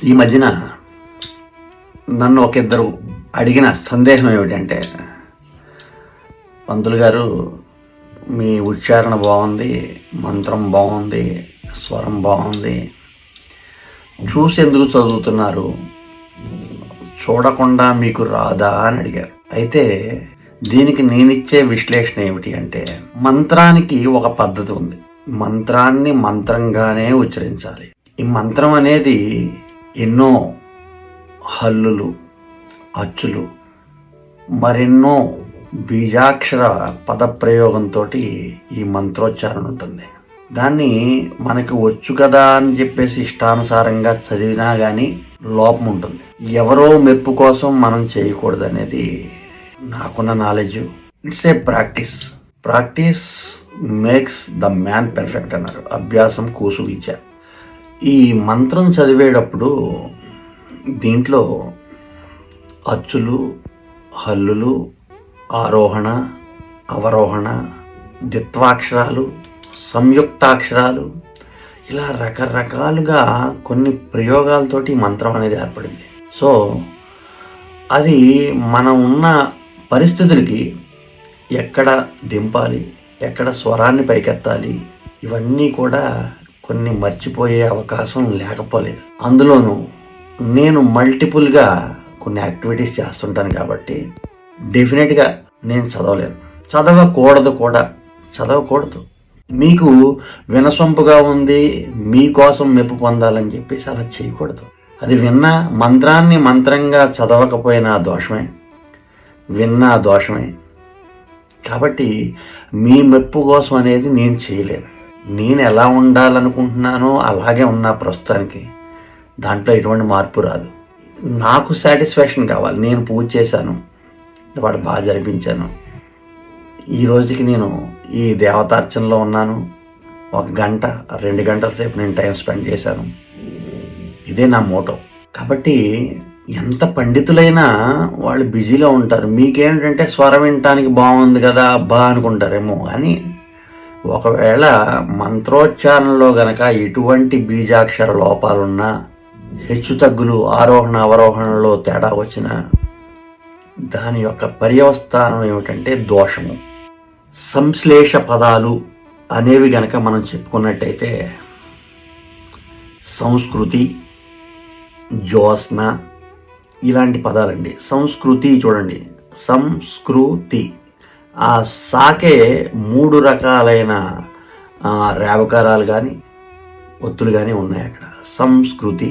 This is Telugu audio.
ఈ మధ్యన నన్ను ఒక ఇద్దరు అడిగిన సందేహం ఏమిటంటే, పంతులు గారు మీ ఉచ్చారణ బాగుంది, మంత్రం బాగుంది, స్వరం బాగుంది, చూసి ఎందుకు చదువుతున్నారు, చూడకుండా మీకు రాదా అని అడిగారు. అయితే దీనికి నేనిచ్చే విశ్లేషణ ఏమిటి అంటే, మంత్రానికి ఒక పద్ధతి ఉంది. మంత్రాన్ని మంత్రంగానే ఉచ్చరించాలి. ఈ మంత్రం అనేది ఎన్నో హల్లులు, అచ్చులు, మరెన్నో బీజాక్షర పదప్రయోగంతో ఈ మంత్రోచ్చారణ ఉంటుంది. దాన్ని మనకి వచ్చు కదా అని చెప్పేసి ఇష్టానుసారంగా చదివినా కానీ లోపం ఉంటుంది. ఎవరో మెప్పు కోసం మనం చేయకూడదు అనేది నాకున్న knowledge. It's a practice makes the man perfect అన్నారు. అభ్యాసం కూసు విద్య. ఈ మంత్రం చదివేటప్పుడు దీంట్లో అచ్చులు, హల్లులు, ఆరోహణ, అవరోహణ, ద్విత్వాక్షరాలు, సంయుక్తాక్షరాలు, ఇలా రకరకాలుగా కొన్ని ప్రయోగాలతోటి మంత్రం అనేది ఏర్పడింది. సో అది మనం ఉన్న పరిస్థితులకి ఎక్కడ దింపాలి, ఎక్కడ స్వరాన్ని పైకెత్తాలి, ఇవన్నీ కూడా కొన్ని మర్చిపోయే అవకాశం లేకపోలేదు. అందులోనూ నేను మల్టిపుల్గా కొన్ని యాక్టివిటీస్ చేస్తుంటాను కాబట్టి డెఫినెట్గా నేను చదవలేను, చదవకూడదు. మీకు వినసొంపుగా ఉంది, మీకోసం మెప్పు పొందాలని చెప్పేసి అలా చేయకూడదు. అది విన్నా మంత్రాన్ని మంత్రంగా చదవకపోయినా దోషమే, విన్నా దోషమే. కాబట్టి మీ మెప్పు కోసం అనేది నేను చేయలేను. నేను ఎలా ఉండాలనుకుంటున్నానో అలాగే ఉన్నా ప్రస్తుతానికి. దాంట్లో ఎటువంటి మార్పు రాదు. నాకు సాటిస్ఫాక్షన్ కావాలి. నేను పూజ చేశాను, వాడు బాగా జరిపించాను, ఈ రోజుకి నేను ఈ దేవతార్చనలో ఉన్నాను, 1 గంట 2 గంటల సేపు నేను టైం స్పెండ్ చేశాను, ఇదే నా మోటో. కాబట్టి ఎంత పండితులైనా వాళ్ళు బిజీలో ఉంటారు. మీకేమిటంటే స్వరం వినటానికి బాగుంది కదా అబ్బా అనుకుంటారేమో. కానీ ఒకవేళ మంత్రోచ్చారణలో గనక ఎటువంటి బీజాక్షర లోపాలున్నా, హెచ్చు తగ్గులు, ఆరోహణ అవరోహణలో తేడా వచ్చినా దాని యొక్క పర్యవస్థానం ఏమిటంటే దోషము. సంశ్లేష పదాలు అనేవి గనక మనం చెప్పుకున్నట్టయితే సంస్కృతి, జ్యోత్స్న ఇలాంటి పదాలండి. సంస్కృతి చూడండి, సంస్కృతి, ఆ సాకే 3 రకాలైన రేవకారాలు కానీ ఒత్తులు కానీ ఉన్నాయి అక్కడ. సంస్కృతి